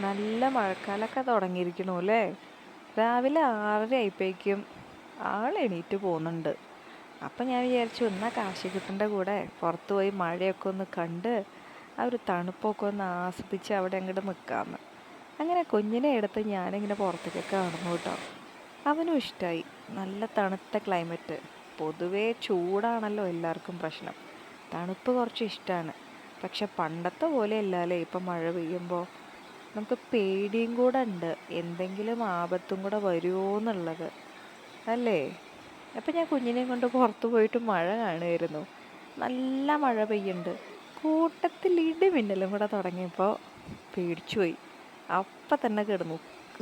നല്ല മഴക്കാലമൊക്കെ തുടങ്ങിയിരിക്കണു അല്ലേ? രാവിലെ 6:30 ആയപ്പോഴേക്കും ആൾ എണീറ്റ് പോകുന്നുണ്ട്. അപ്പം ഞാൻ വിചാരിച്ചു എന്നാൽ കാശിക്കുട്ടൻ്റെ കൂടെ പുറത്ത് പോയി മഴയൊക്കെ ഒന്ന് കണ്ട് ആ ഒരു തണുപ്പൊക്കെ ഒന്ന് ആസ്വദിച്ച് അവിടെ അങ്ങോട്ട് നിൽക്കാമെന്ന്. അങ്ങനെ കുഞ്ഞിനെ എടുത്ത് ഞാനിങ്ങനെ പുറത്തേക്കൊക്കെ നടന്നു കേട്ടോ. അവനും ഇഷ്ടമായി. നല്ല തണുത്ത ക്ലൈമറ്റ്. പൊതുവേ ചൂടാണല്ലോ എല്ലാവർക്കും പ്രശ്നം. തണുപ്പ് കുറച്ച് ഇഷ്ടമാണ്. പക്ഷെ പണ്ടത്തെ പോലെ അല്ലല്ലേ ഇപ്പം മഴ പെയ്യുമ്പോൾ. നമുക്ക് പേടിയും കൂടെ ഉണ്ട്, എന്തെങ്കിലും ആപത്തും കൂടെ വരുമോ എന്നുള്ളത് അല്ലേ. അപ്പം ഞാൻ കുഞ്ഞിനെയും കൊണ്ട് പുറത്ത് പോയിട്ട് മഴ കാണുമായിരുന്നു. നല്ല മഴ പെയ്യുന്നുണ്ട്. കൂട്ടത്തിൽ ഇടിമിന്നലും കൂടെ തുടങ്ങിയപ്പോൾ പേടിച്ചു പോയി. അപ്പം തന്നെ കിടന്നു.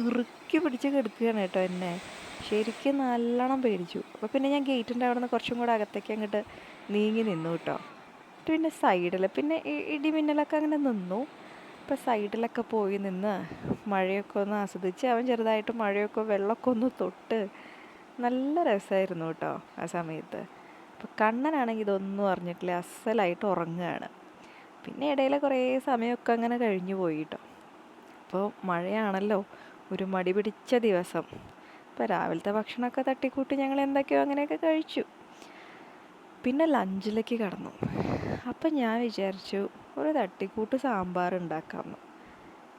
ഇറുക്കി പിടിച്ച് കിടക്കുകയാണ് കേട്ടോ എന്നെ. ശരിക്കും നല്ലോണം പേടിച്ചു. അപ്പോൾ പിന്നെ ഞാൻ ഗേറ്റിൻ്റെ അവിടെ നിന്ന് കുറച്ചും കൂടെ അകത്തേക്ക് അങ്ങോട്ട് നീങ്ങി നിന്നു കേട്ടോ. പിന്നെ സൈഡിൽ പിന്നെ ഇടിമിന്നലൊക്കെ അങ്ങനെ നിന്നു. ഇപ്പോൾ സൈഡിലൊക്കെ പോയി നിന്ന് മഴയൊക്കെ ഒന്ന് ആസ്വദിച്ച് അവൻ ചെറുതായിട്ട് മഴയൊക്കെ വെള്ളമൊക്കെ ഒന്ന് തൊട്ട് നല്ല രസമായിരുന്നു കേട്ടോ ആ സമയത്ത്. അപ്പോൾ കണ്ണനാണെങ്കിൽ ഇതൊന്നും അറിഞ്ഞിട്ടില്ല, അസലായിട്ട് ഉറങ്ങുകയാണ്. പിന്നെ ഇടയിൽ കുറേ സമയമൊക്കെ അങ്ങനെ കഴിഞ്ഞു പോയി കേട്ടോ. അപ്പോൾ മഴയാണല്ലോ, ഒരു മടി പിടിച്ച ദിവസം. അപ്പോൾ രാവിലത്തെ ഭക്ഷണമൊക്കെ തട്ടിക്കൂട്ടി ഞങ്ങൾ എന്തൊക്കെയോ അങ്ങനെയൊക്കെ കഴിച്ചു. പിന്നെ ലഞ്ചിലേക്ക് കടന്നു. അപ്പം ഞാൻ വിചാരിച്ചു ഒരു തട്ടിക്കൂട്ട് സാമ്പാർ ഉണ്ടാക്കാമെന്ന്.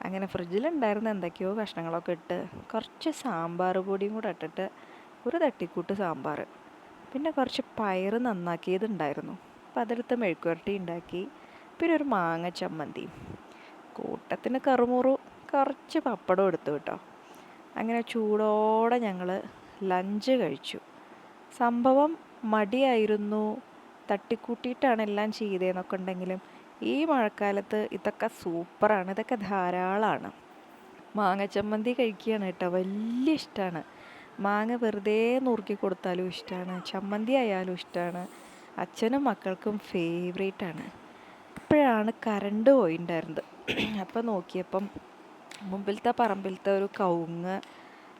അങ്ങനെ ഫ്രിഡ്ജിലുണ്ടായിരുന്ന എന്തൊക്കെയോ കഷ്ണങ്ങളൊക്കെ ഇട്ട് കുറച്ച് സാമ്പാർ പൊടിയും കൂടെ ഇട്ടിട്ട് ഒരു തട്ടിക്കൂട്ട് സാമ്പാർ. പിന്നെ കുറച്ച് പയർ നന്നാക്കിയതുണ്ടായിരുന്നു, അപ്പം അതെടുത്ത് മെഴുക്കുവരട്ടി ഉണ്ടാക്കി. പിന്നെ ഒരു മാങ്ങ ചമ്മന്തിയും കൂട്ടത്തിന് കറുമുറു കുറച്ച് പപ്പടം എടുത്തു കേട്ടോ. അങ്ങനെ ചൂടോടെ ഞങ്ങൾ ലഞ്ച് കഴിച്ചു. സംഭവം മടിയായിരുന്നു, തട്ടിക്കൂട്ടിയിട്ടാണ് എല്ലാം ചെയ്തതെന്നൊക്കെ ഉണ്ടെങ്കിലും ഈ മഴക്കാലത്ത് ഇതൊക്കെ സൂപ്പറാണ്, ഇതൊക്കെ ധാരാളമാണ്. മാങ്ങ ചമ്മന്തി കഴിക്കുകയാണ് കേട്ടോ, വലിയ ഇഷ്ടമാണ്. മാങ്ങ വെറുതെ നുറുക്കി കൊടുത്താലും ഇഷ്ടമാണ്, ചമ്മന്തി ആയാലും ഇഷ്ടമാണ്. അച്ഛനും മക്കൾക്കും ഫേവറേറ്റാണ്. ഇപ്പോഴാണ് കറണ്ട് പോയിട്ടുണ്ടായിരുന്നത്. അപ്പോൾ നോക്കിയപ്പം മുമ്പിലത്തെ പറമ്പിലത്തെ ഒരു കവുങ്ങ്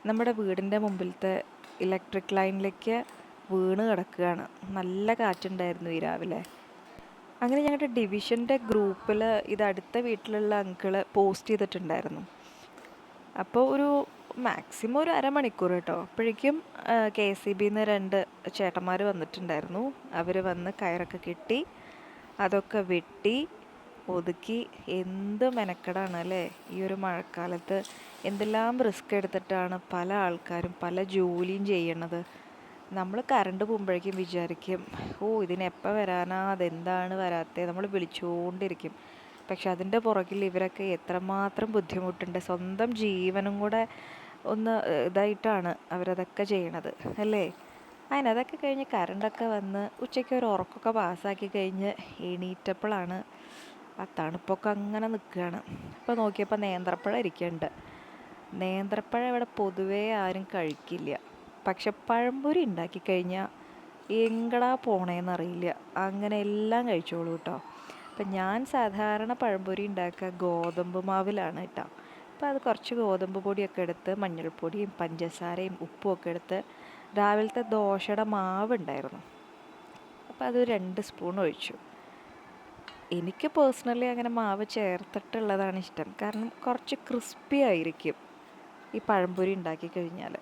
നമ്മുടെ വീടിൻ്റെ മുമ്പിലത്തെ ഇലക്ട്രിക് ലൈനിലേക്ക് വീണ് കിടക്കുകയാണ്. നല്ല കാറ്റുണ്ടായിരുന്നു ഈ രാവിലെ. അങ്ങനെ ഞങ്ങളുടെ ഡിവിഷൻ്റെ ഗ്രൂപ്പിൽ ഇത് അടുത്ത വീട്ടിലുള്ള അങ്കിള് പോസ്റ്റ് ചെയ്തിട്ടുണ്ടായിരുന്നു. അപ്പോൾ ഒരു മാക്സിമം ഒരു അരമണിക്കൂർ കേട്ടോ. അപ്പോഴേക്കും KSEBന്ന് 2 ചേട്ടന്മാർ വന്നിട്ടുണ്ടായിരുന്നു. അവർ വന്ന് കയറൊക്കെ കെട്ടി അതൊക്കെ വെട്ടി ഒതുക്കി. എന്ത് മെനക്കെടാണ് അല്ലേ ഈ ഒരു മഴക്കാലത്ത്. എന്തെല്ലാം റിസ്ക് എടുത്തിട്ടാണ് പല ആൾക്കാരും പല ജോലിയും ചെയ്യണത്. നമ്മൾ കറണ്ട് പോകുമ്പോഴേക്കും വിചാരിക്കും ഇതിനെപ്പോൾ വരാനാ, അതെന്താണ് വരാത്തത്, നമ്മൾ വിളിച്ചുകൊണ്ടിരിക്കും. പക്ഷെ അതിൻ്റെ പുറകിൽ ഇവരൊക്കെ എത്രമാത്രം ബുദ്ധിമുട്ടുണ്ട്. സ്വന്തം ജീവനും കൂടെ ഒന്ന് ഇതായിട്ടാണ് അവരതൊക്കെ ചെയ്യണത് അല്ലേ. അതിനതൊക്കെ കഴിഞ്ഞ് കറണ്ടൊക്കെ വന്ന് ഉച്ചയ്ക്ക് ഒരു ഉറക്കമൊക്കെ പാസ്സാക്കി കഴിഞ്ഞ് എണീറ്റപ്പോഴാണ് ആ തണുപ്പൊക്കെ അങ്ങനെ നിൽക്കുകയാണ്. അപ്പോൾ നോക്കിയപ്പോൾ നേന്ത്രപ്പഴം ഇരിക്കുന്നുണ്ട്. നേന്ത്രപ്പഴം ഇവിടെ പൊതുവേ ആരും കഴിക്കില്ല. പക്ഷെ പഴംപൊരി ഉണ്ടാക്കി കഴിഞ്ഞാൽ എങ്ങടാ പോണേന്നറിയില്ല, അങ്ങനെ എല്ലാം കഴിച്ചോളൂ കേട്ടോ. അപ്പം ഞാൻ സാധാരണ പഴംപൊരി ഉണ്ടാക്കുക ഗോതമ്പ് മാവിലാണ് കേട്ടോ. അപ്പോൾ അത് കുറച്ച് ഗോതമ്പ് പൊടിയൊക്കെ എടുത്ത് മഞ്ഞൾപ്പൊടിയും പഞ്ചസാരയും ഉപ്പും ഒക്കെ എടുത്ത് രാവിലത്തെ ദോശയുടെ മാവ് ഉണ്ടായിരുന്നു, അപ്പോൾ അത് 2 സ്പൂൺ ഒഴിച്ചു. എനിക്ക് പേഴ്സണലി അങ്ങനെ മാവ് ചേർത്തിട്ടുള്ളതാണ് ഇഷ്ടം, കാരണം കുറച്ച് ക്രിസ്പി ആയിരിക്കും ഈ പഴംപൊരി ഉണ്ടാക്കി കഴിഞ്ഞാൽ.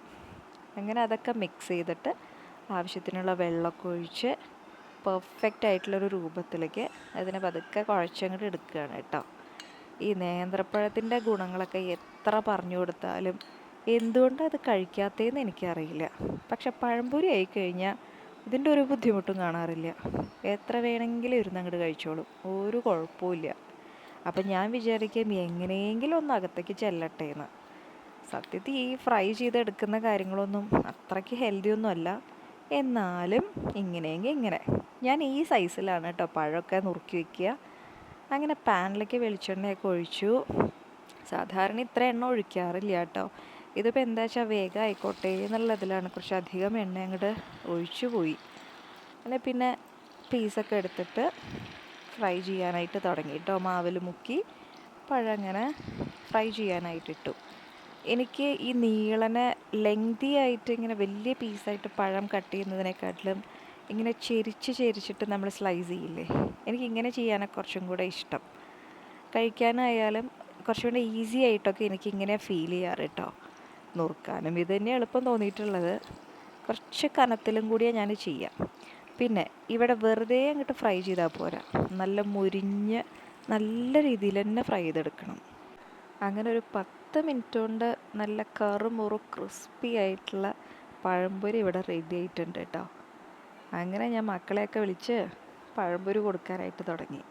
അങ്ങനെ അതൊക്കെ മിക്സ് ചെയ്തിട്ട് ആവശ്യത്തിനുള്ള വെള്ളമൊക്കെ ഒഴിച്ച് പെർഫെക്റ്റ് ആയിട്ടുള്ളൊരു രൂപത്തിലേക്ക് അതിനെ പതുക്കെ കുഴച്ചങ്ങോട്ട് എടുക്കുകയാണ് കേട്ടോ. ഈ നേന്ത്രപ്പഴത്തിൻ്റെ ഗുണങ്ങളൊക്കെ എത്ര പറഞ്ഞു കൊടുത്താലും എന്തുകൊണ്ടത് കഴിക്കാത്തതെന്ന് എനിക്കറിയില്ല. പക്ഷെ പഴംപൊരി ആയിക്കഴിഞ്ഞാൽ ഇതിൻ്റെ ഒരു ബുദ്ധിമുട്ടും കാണാറില്ല. എത്ര വേണമെങ്കിലും ഇരുന്ന് അങ്ങോട്ട് കഴിച്ചോളും, ഒരു കുഴപ്പമില്ല. അപ്പം ഞാൻ വിചാരിക്കും എങ്ങനെയെങ്കിലും ഒന്ന് അകത്തേക്ക് ചെല്ലട്ടെ എന്ന്. സത്യത്തിൽ ഈ ഫ്രൈ ചെയ്തെടുക്കുന്ന കാര്യങ്ങളൊന്നും അത്രയ്ക്ക് ഹെൽത്തി ഒന്നും അല്ല. എന്നാലും ഇങ്ങനെയെങ്കിൽ ഇങ്ങനെ ഞാൻ ഈ സൈസിലാണ് കേട്ടോ പഴമൊക്കെ നുറുക്കി വയ്ക്കുക. അങ്ങനെ പാനിലേക്ക് വെളിച്ചെണ്ണയൊക്കെ ഒഴിച്ചു. സാധാരണ ഇത്ര എണ്ണ ഒഴിക്കാറില്ല കേട്ടോ. ഇതിപ്പോൾ എന്താ വെച്ചാൽ വേഗം ആയിക്കോട്ടെ എന്നുള്ളതിലാണ് കുറച്ച് അധികം എണ്ണ അങ്ങോട്ട് ഒഴിച്ചു പോയി. അങ്ങനെ പിന്നെ പീസൊക്കെ എടുത്തിട്ട് ഫ്രൈ ചെയ്യാനായിട്ട് തുടങ്ങി കേട്ടോ. മാവിൽ മുക്കി പഴം അങ്ങനെ ഫ്രൈ ചെയ്യാനായിട്ടിട്ടു. എനിക്ക് ഈ നീളനെ ലെങ്തി ആയിട്ട് ഇങ്ങനെ വലിയ പീസായിട്ട് പഴം കട്ട് ചെയ്യുന്നതിനെക്കാട്ടിലും ഇങ്ങനെ ചെരിച്ചിട്ട് നമ്മൾ സ്ലൈസ് ചെയ്യില്ലേ, എനിക്കിങ്ങനെ ചെയ്യാനൊക്കെ കുറച്ചും കൂടെ ഇഷ്ടം. കഴിക്കാനായാലും കുറച്ചുകൂടെ ഈസി ആയിട്ടൊക്കെ എനിക്കിങ്ങനെ ഫീൽ ചെയ്യാറ് കേട്ടോ. നുറുക്കാനും ഇത് തന്നെ എളുപ്പം തോന്നിയിട്ടുള്ളത്. കുറച്ച് കനത്തിലും കൂടിയേ ഞാൻ ചെയ്യാം. പിന്നെ ഇവിടെ വെറുതെ അങ്ങോട്ട് ഫ്രൈ ചെയ്താൽ പോരാ, നല്ല മുരിഞ്ഞ് നല്ല രീതിയിൽ തന്നെ ഫ്രൈ ചെയ്തെടുക്കണം. അങ്ങനെ ഒരു 10 മിനിറ്റ് കൊണ്ട് നല്ല കറുമുറു ക്രിസ്പി ആയിട്ടുള്ള പഴംപൊരി ഇവിടെ റെഡി ആയിട്ടുണ്ട് കേട്ടോ. അങ്ങനെ ഞാൻ മക്കളെയൊക്കെ വിളിച്ച് പഴംപൊരി കൊടുക്കാനായിട്ട് തുടങ്ങി.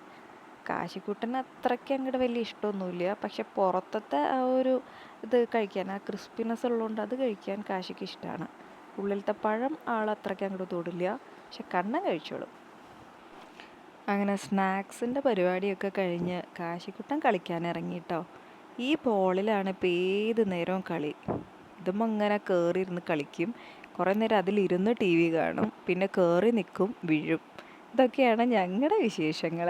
കാശിക്കുട്ടന് അത്രയ്ക്ക് അങ്ങോട്ട് വലിയ ഇഷ്ടമൊന്നുമില്ല, പക്ഷെ പുറത്തത്തെ ആ ഒരു ഇത് കഴിക്കാൻ, ആ ക്രിസ്പിനെസ് ഉള്ളതുകൊണ്ട് അത് കഴിക്കാൻ കാശിക്ക് ഇഷ്ടമാണ്. ഉള്ളിലത്തെ പഴം ആൾ അത്രയ്ക്ക് അങ്ങോട്ട് തൊടില്ല, പക്ഷെ കണ്ണൻ കഴിച്ചോളും. അങ്ങനെ സ്നാക്സിൻ്റെ പരിപാടിയൊക്കെ കഴിഞ്ഞ് കാശിക്കുട്ടൻ കളിക്കാൻ ഇറങ്ങി കേട്ടോ. ഈ ബോളിലാണ് ഇപ്പോൾ ഏത് നേരവും കളി. ഇതും അങ്ങനെ കയറിയിരുന്ന് കളിക്കും, കുറേ നേരം അതിലിരുന്ന് ടി വി കാണും, പിന്നെ കയറി നിൽക്കും, വീഴും. ഇതൊക്കെയാണ് ഞങ്ങളുടെ വിശേഷങ്ങൾ.